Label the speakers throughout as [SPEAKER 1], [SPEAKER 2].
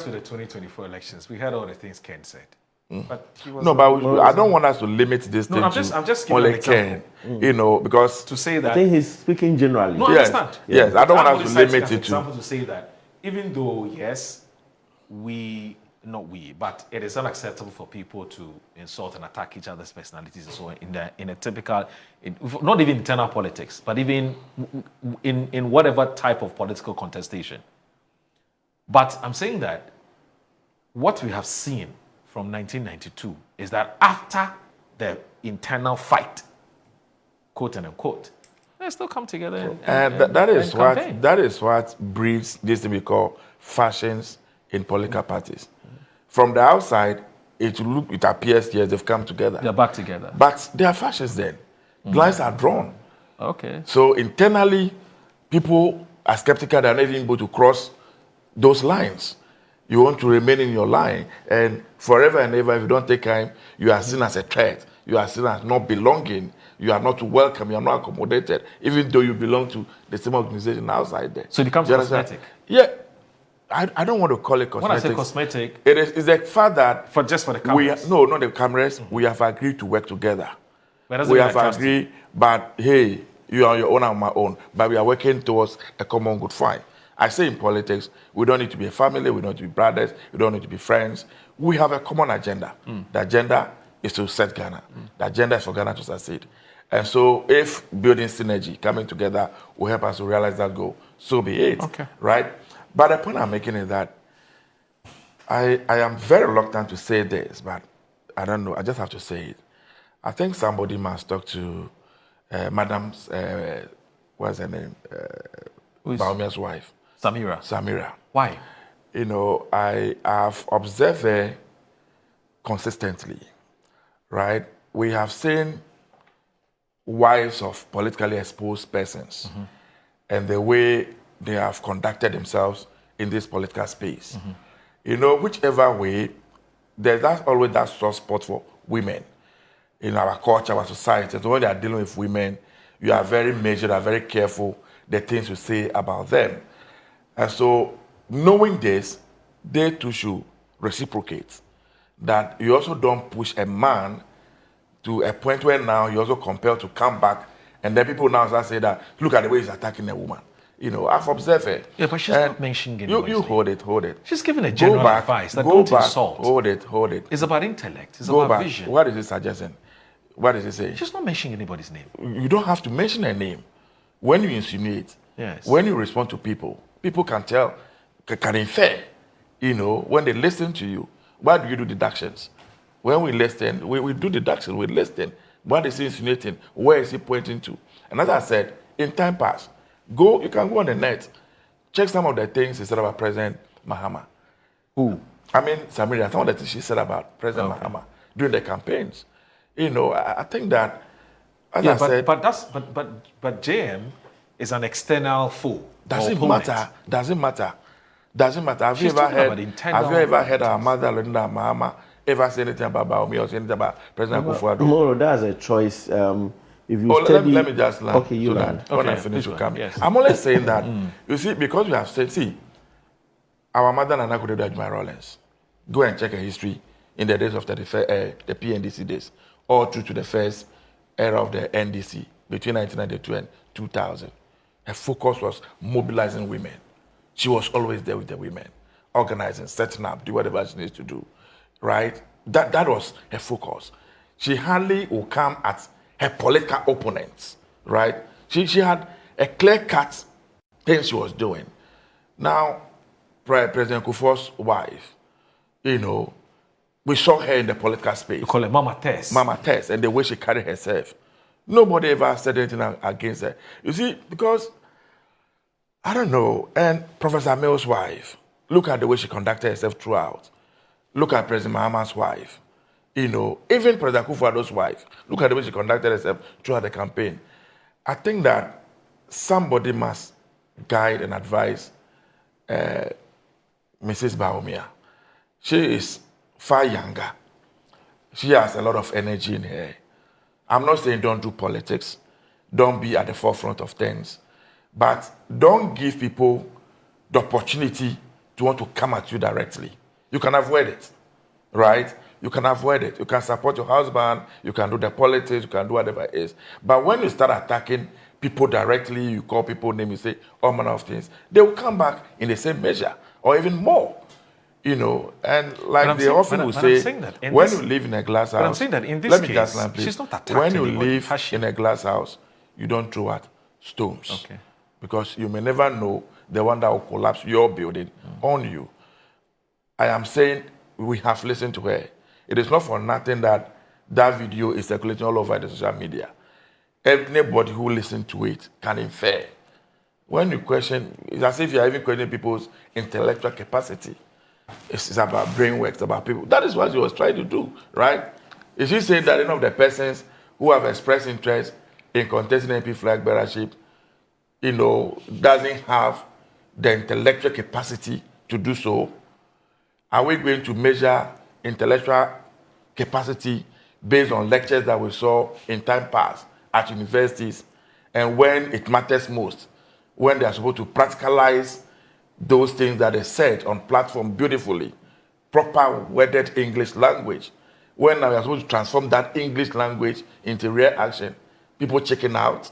[SPEAKER 1] to the 2024 elections, we heard all the things Ken said. But he was
[SPEAKER 2] I don't want us to limit this thing
[SPEAKER 1] I'm just giving an
[SPEAKER 2] Ken,
[SPEAKER 1] example.
[SPEAKER 2] because
[SPEAKER 1] to say that
[SPEAKER 3] I think he's speaking generally.
[SPEAKER 1] no, I understand.
[SPEAKER 2] Yes, I don't want us to limit it to
[SPEAKER 1] example to say that even though yes, but it is unacceptable for people to insult and attack each other's personalities and so on in a typical, not even internal politics, but even in whatever type of political contestation. But I'm saying that what we have seen from 1992 is that after the internal fight, quote and unquote, they still come together and
[SPEAKER 2] that is
[SPEAKER 1] campaign.
[SPEAKER 2] what breeds this to be called fashions in political parties. From the outside, it appears yes they've come together.
[SPEAKER 1] They're back together.
[SPEAKER 2] But there are fashions then. Lines are drawn.
[SPEAKER 1] Okay.
[SPEAKER 2] So internally, people are skeptical they're not even able to cross those lines. You want to remain in your line, and forever and ever, if you don't take time, you are seen as a threat. You are seen as not belonging. You are not welcome. You are not accommodated, even though you belong to the same organization outside there.
[SPEAKER 1] So it becomes cosmetic.
[SPEAKER 2] Yeah, I don't want to call it cosmetic.
[SPEAKER 1] When I say cosmetic,
[SPEAKER 2] it's the fact that
[SPEAKER 1] for the cameras.
[SPEAKER 2] No, not the cameras. We have agreed to work together.
[SPEAKER 1] But
[SPEAKER 2] We have agreed, but hey, you are on your own, I'm on my own. But we are working towards a common good fight. I say in politics, we don't need to be a family, we don't need to be brothers, we don't need to be friends. We have a common agenda. The agenda is to set Ghana. The agenda is for Ghana to succeed. And so if building synergy, coming together, will help us to realize that goal, so be it.
[SPEAKER 1] Okay.
[SPEAKER 2] Right? But the point I'm making is that I am very reluctant to say this, but I don't know, I just have to say it. I think somebody must talk to Madam's, what's her name? Bawumia's wife. Samira.
[SPEAKER 1] Why?
[SPEAKER 2] I have observed her consistently, right? We have seen wives of politically exposed persons and the way they have conducted themselves in this political space. Whichever way, there's always that soft spot for women in our culture, our society. So when they are dealing with women, you are very measured, are very careful the things you say about them. And so, knowing this, they too should reciprocate. That you also don't push a man to a point where now you're also compelled to come back, and then people now start saying that, look at the way he's attacking a woman. I've observed it.
[SPEAKER 1] Yeah, but she's not mentioning anybody's
[SPEAKER 2] You hold it.
[SPEAKER 1] She's giving a general advice that don't insult.
[SPEAKER 2] Hold it.
[SPEAKER 1] It's about intellect. It's about vision.
[SPEAKER 2] What is he suggesting? What is he saying?
[SPEAKER 1] She's not mentioning anybody's name.
[SPEAKER 2] You don't have to mention a name. When you insinuate, when you respond to people can tell, can infer, when they listen to you. Why do you do deductions? When we listen, we do deduction, we listen. What is he insinuating? Where is he pointing to? And as I said, in time past, you can go on the net, check some of the things he said about President Mahama.
[SPEAKER 1] Who?
[SPEAKER 2] Samira, some of the things she said about President Mahama during the campaigns. I think that, as I said...
[SPEAKER 1] But JM is an external foe.
[SPEAKER 2] Doesn't matter. Have you ever heard our mother, Linda Mahama, ever say anything about Bawumia or say anything about President Akufo-Addo?
[SPEAKER 3] No, that's a choice. If you study...
[SPEAKER 2] Let me just land.
[SPEAKER 3] Okay, you land.
[SPEAKER 2] When I finish, you come.
[SPEAKER 1] Yes.
[SPEAKER 2] I'm only saying that, you see, because we have said, our mother Nana Kudebu Rollins, go and check her history in the days of the PNDC days, all through to the first era of the NDC, between 1992 and 2000. Her focus was mobilizing women. She was always there with the women, organizing, setting up, do whatever she needs to do, right? That was her focus. She hardly will come at her political opponents, right? She had a clear-cut thing she was doing. Now, President Kufuor's wife, we saw her in the political space.
[SPEAKER 1] You call her Mama Tess.
[SPEAKER 2] Mama Tess, and the way she carried herself. Nobody ever said anything against her. You see, because, I don't know, and Professor Mills' wife, look at the way she conducted herself throughout. Look at President Mahama's wife. Even President Akufo-Addo's wife, look at the way she conducted herself throughout the campaign. I think that somebody must guide and advise Mrs. Bawumia. She is far younger. She has a lot of energy in her. I'm not saying don't do politics, don't be at the forefront of things, but don't give people the opportunity to want to come at you directly. You can avoid it, right? You can avoid it. You can support your husband. You can do the politics. You can do whatever it is. But when you start attacking people directly, you call people names, you say all manner of things, they will come back in the same measure or even more. You know, and like they often will say, when you live in a glass house,
[SPEAKER 1] I'm saying that in this
[SPEAKER 2] let me
[SPEAKER 1] case,
[SPEAKER 2] just line, please.
[SPEAKER 1] she's not attacking
[SPEAKER 2] when you
[SPEAKER 1] anybody,
[SPEAKER 2] live in a glass house, you don't throw out stones.
[SPEAKER 1] Okay.
[SPEAKER 2] Because you may never know the one that will collapse your building on you. I am saying we have listened to her. It is not for nothing that that video is circulating all over the social media. Anybody who listens to it can infer. When you question, it's as if you are even questioning people's intellectual capacity. It's about brain work, it's about people. That is what he was trying to do, right? Is he saying that any of the persons who have expressed interest in contesting MP flag bearership, you know, doesn't have the intellectual capacity to do so? Are we going to measure intellectual capacity based on lectures that we saw in time past at universities and when it matters most, when they are supposed to practicalize those things that they said on platform beautifully, proper worded English language, when we are supposed to transform that English language into real action, people checking out.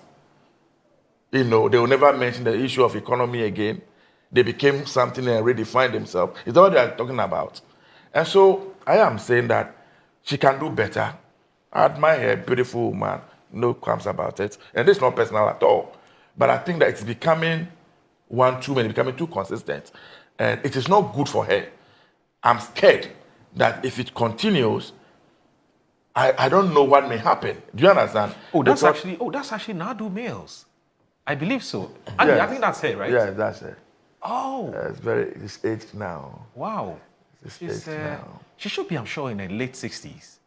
[SPEAKER 2] You know, they will never mention the issue of economy again. They became something and redefined themselves. It's all they are talking about. And so I am saying that she can do better. I admire her, beautiful woman, no qualms about it. And this is not personal at all. But I think that it's becoming one too many, becoming too consistent. And it is not good for her. I'm scared that if it continues, I don't know what may happen. Do you understand?
[SPEAKER 1] That's actually Nadu Mills. I believe so.
[SPEAKER 2] Yes.
[SPEAKER 1] I think that's her, right?
[SPEAKER 2] Yeah, that's her.
[SPEAKER 1] Oh.
[SPEAKER 2] It's aged now.
[SPEAKER 1] Wow.
[SPEAKER 2] It's aged now.
[SPEAKER 1] She should be, I'm sure, in her late 60s.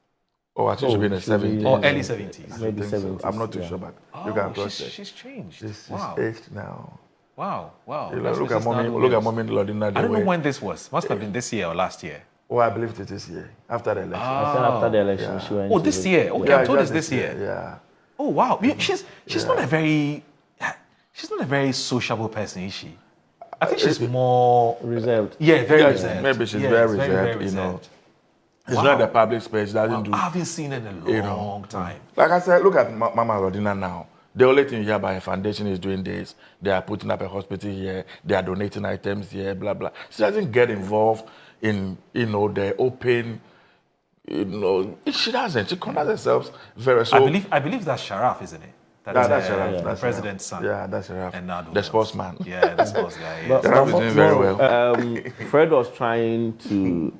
[SPEAKER 2] Oh, I think she'll be in the 70s.
[SPEAKER 1] Or early 70s.
[SPEAKER 3] Maybe
[SPEAKER 2] So.
[SPEAKER 3] 70s.
[SPEAKER 2] I'm not too sure, but you can cross it.
[SPEAKER 1] She's changed.
[SPEAKER 2] She's
[SPEAKER 1] Wow.
[SPEAKER 2] aged now.
[SPEAKER 1] Wow.
[SPEAKER 2] Look at mommy Lodina.
[SPEAKER 1] I don't know when this was. Must have been this year or last year.
[SPEAKER 2] Oh, I believe it is here, after the election.
[SPEAKER 3] I said after the election, she went.
[SPEAKER 1] Oh, this year. Okay,
[SPEAKER 2] Yeah,
[SPEAKER 1] I'm told
[SPEAKER 2] yeah,
[SPEAKER 1] it's this year.
[SPEAKER 2] Yeah.
[SPEAKER 1] Oh, wow. She's not a very sociable person, is she? I think she's more
[SPEAKER 3] reserved.
[SPEAKER 1] Yeah, very reserved.
[SPEAKER 2] Maybe she's
[SPEAKER 1] Yes,
[SPEAKER 2] very
[SPEAKER 1] very
[SPEAKER 2] reserved, you know.
[SPEAKER 1] reserved.
[SPEAKER 2] It's not the public space. She doesn't do.
[SPEAKER 1] I haven't seen it in a long time.
[SPEAKER 2] Like I said, look at Mama Rodina now. The only thing you hear about her foundation is doing this. They are putting up a hospital here. They are donating items here, blah, blah. She doesn't get involved in, the open, she doesn't. She conducts herself very so.
[SPEAKER 1] I believe that's Sharaf, isn't it?
[SPEAKER 2] That's Sharaf.
[SPEAKER 1] The
[SPEAKER 2] That's
[SPEAKER 1] president's
[SPEAKER 2] Sharaf.
[SPEAKER 1] son.
[SPEAKER 2] Yeah, that's Sharaf.
[SPEAKER 1] And Nadu
[SPEAKER 2] the sportsman.
[SPEAKER 1] Yeah, the sports guy. Yeah.
[SPEAKER 3] But
[SPEAKER 2] Sharaf is doing very well.
[SPEAKER 3] Fred was trying to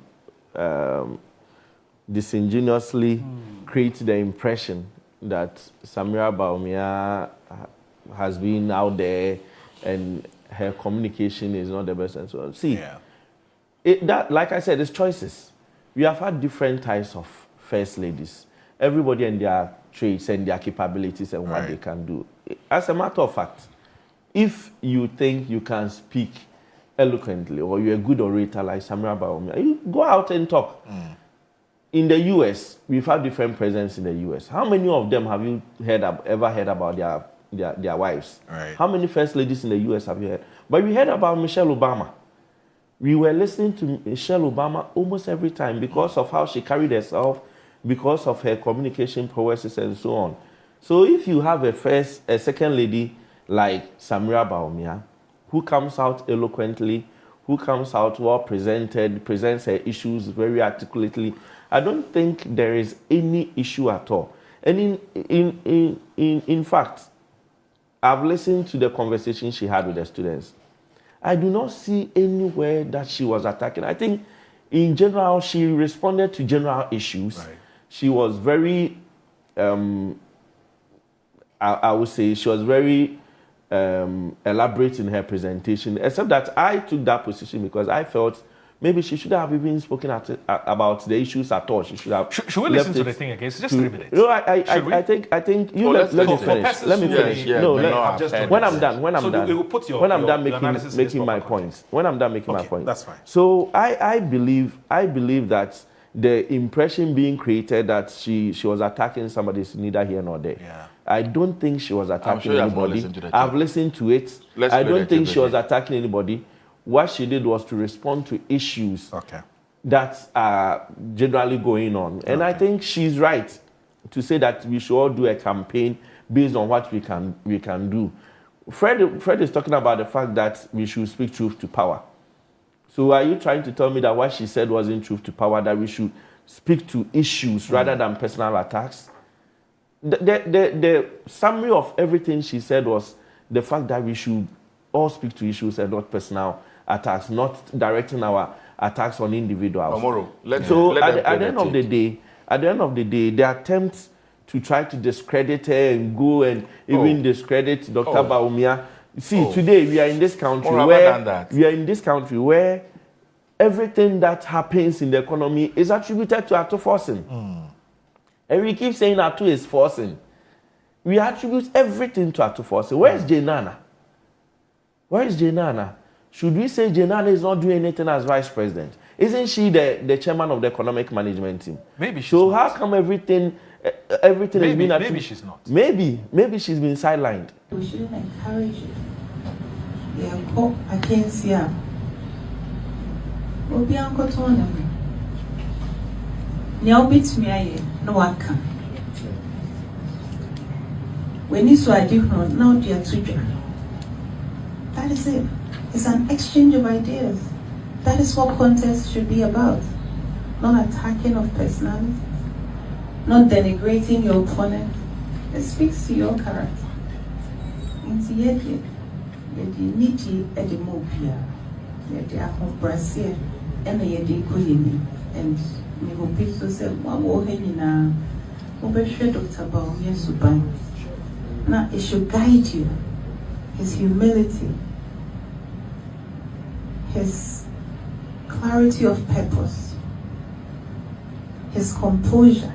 [SPEAKER 3] disingenuously create the impression that Samira Bawumia has been out there and her communication is not the best and so on. See, that, like I said, it's choices. We have had different types of first ladies. Everybody and their traits and their capabilities and what they can do. As a matter of fact, if you think you can speak eloquently or you're a good orator like Samira Bawumia, you go out and talk. In the US, we've had different presidents in the US. How many of them have you ever heard about their wives?
[SPEAKER 1] Right.
[SPEAKER 3] How many first ladies in the US have you heard? But we heard about Michelle Obama. We were listening to Michelle Obama almost every time because of how she carried herself, because of her communication prowesses and so on. So if you have a second lady like Samira Bawumia, who comes out eloquently, who comes out well presented, presents her issues very articulately, I don't think there is any issue at all. And in fact, I've listened to the conversation she had with the students. I do not see anywhere that she was attacking. I think in general, she responded to general issues.
[SPEAKER 1] Right.
[SPEAKER 3] She was very, I would say, she was very elaborate in her presentation, except that I took that position because I felt maybe she should have even spoken about the issues at all. She should have.
[SPEAKER 1] Should we listen to the thing again? It's just 3 minutes.
[SPEAKER 3] No, I think you let me finish. Let me finish. No, when I'm done. When I'm done making my points. When I'm done making my points.
[SPEAKER 1] That's fine.
[SPEAKER 3] So I believe that the impression being created that she was attacking somebody is neither here nor there.
[SPEAKER 1] Yeah.
[SPEAKER 3] I don't think she was attacking
[SPEAKER 2] sure
[SPEAKER 3] anybody. I've listened to it. I don't think she was attacking anybody. what she did was to respond to issues
[SPEAKER 1] Okay.
[SPEAKER 3] that are generally going on. And I think she's right to say that we should all do a campaign based on what we can do. Fred is talking about the fact that we should speak truth to power. So are you trying to tell me that what she said wasn't truth to power, that we should speak to issues rather than personal attacks? The summary of everything she said was the fact that we should all speak to issues and not personal attacks, not directing our attacks on individuals. So at the end of the day, the attempt to try to discredit her and go and even discredit Dr. Bawumia. See, today we are in this country where everything that happens in the economy is attributed to Ato forcing. And we keep saying Ato is forcing. We attribute everything to Ato forcing. Where is Jenana? Where is Jenana? Should we say Jenana is not doing anything as vice president? Isn't she the chairman of the economic management team?
[SPEAKER 1] Maybe she's
[SPEAKER 3] so
[SPEAKER 1] not.
[SPEAKER 3] How come everything has been
[SPEAKER 1] maybe she's not.
[SPEAKER 3] Maybe she's been sidelined.
[SPEAKER 4] We shouldn't encourage it. Yeah, I can't see her. We'll be on Cotona. Now beats me, no one can. When you saw a different, now they are Twitter. That is it. It's an exchange of ideas. That is what contest should be about. Not attacking of personalities, not denigrating your opponent. It speaks to your character. It's yet niti edimopia. Yet akombrasia and yedi koyini. And me hope so say wawo henina obeshe Dr. Bawumia Suban. Now it should guide you. His humility, his clarity of purpose, his composure,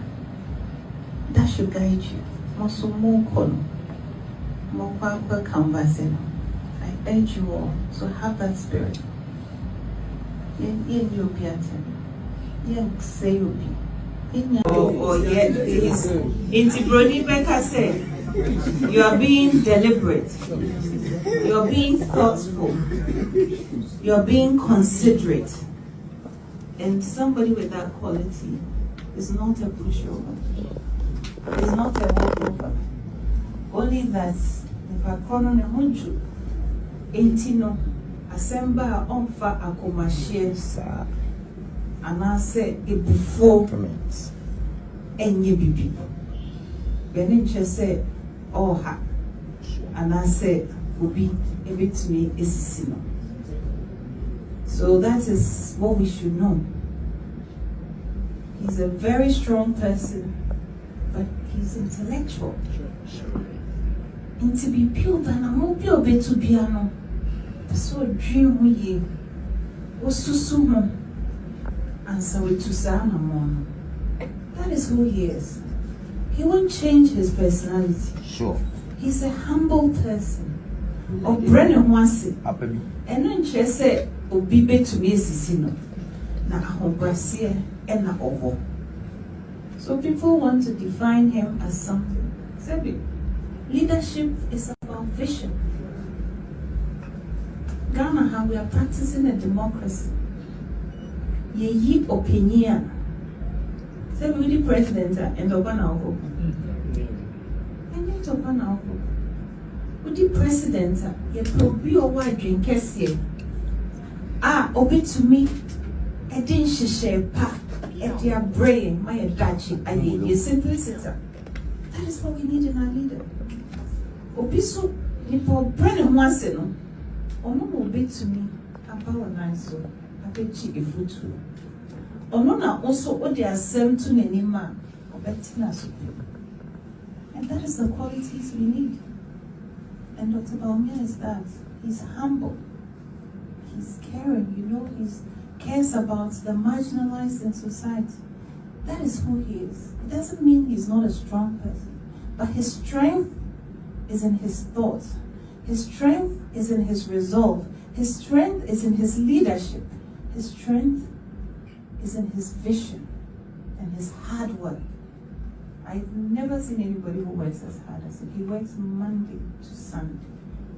[SPEAKER 4] that should guide you. Also more conversing. I urge you all to have that spirit. Brody Becker said, you are being deliberate, you are being thoughtful, you are being considerate. And somebody with that quality is not a pushover, is not a walkover. Only that if I call on a hunchu, intino, assemble onfa akomashie, and I say it before any baby. Beninche said, oh ha, and I said, Ubi, a bit to me is sino. So that is what we should know. He's a very strong person, but he's intellectual. And to be pure, and I hope you'll be to be ano. So dream we Osusumo, and so we to Sanamon. That is who he is. He won't change his personality.
[SPEAKER 5] Sure.
[SPEAKER 4] He's a humble person. Or Brennan wants it. And then she said, Obibe to me sino. Na ahobrasia and na oho. So people want to define him as something. Sebi, leadership is about vision. Ghana, how we are practicing a democracy. Ye opinion. Say we the president and Obana Oko. And yet Obana Oko. We the president, ye probably a wide drink here. Obi to me, a din share pa, and their brain, my dachi, and ye simplicity. That is what we need in our leader. Obi so, Nipo Brennan once no, Ono Obi to me, about nice so, a bit cheeky foot. Onona also what they are sent to Nenima or Bettina. And that is the qualities we need. And Dr. Bawumia is that. He's humble. He's caring, he cares about the marginalized in society. That is who he is. It doesn't mean he's not a strong person, but his strength is in his thoughts. His strength is in his resolve. His strength is in his leadership. His strength is in his vision and his hard work. I've never seen anybody who works as hard as him. He works Monday to Sunday,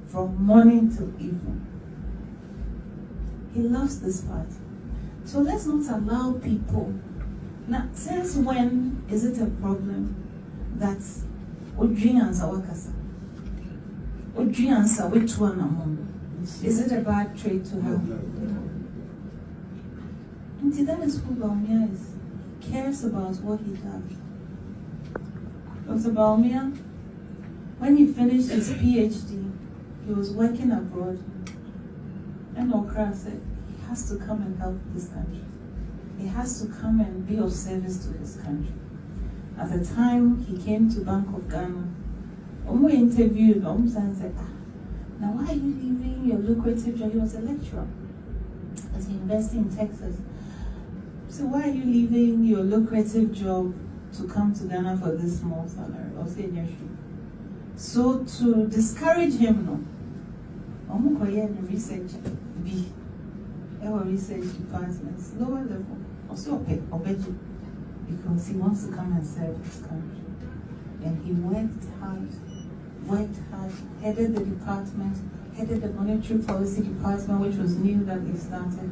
[SPEAKER 4] from morning till evening. He loves this party. So let's not allow people. Now, since when is it a problem that Odriansa Wakasa? Odriansa which one among? Is it a bad trait to have? And that is who Bawumia is. He cares about what he does. Dr. Bawumia, when he finished his PhD, he was working abroad. And Okra said, he has to come and help this country. He has to come and be of service to his country. At the time he came to Bank of Ghana, we interviewed him and said, now why are you leaving your lucrative job? He was a lecturer at the University in Texas. So why are you leaving your lucrative job to come to Ghana for this small salary or senior shoe? So to discourage him, research B, our research departments, lower level, also obey because he wants to come and serve his country. And he worked hard, headed the department, headed the monetary policy department, which was new that he started,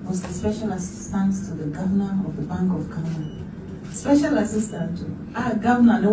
[SPEAKER 4] was the special assistant to the governor of the Bank of Ghana. Special assistant to our governor, no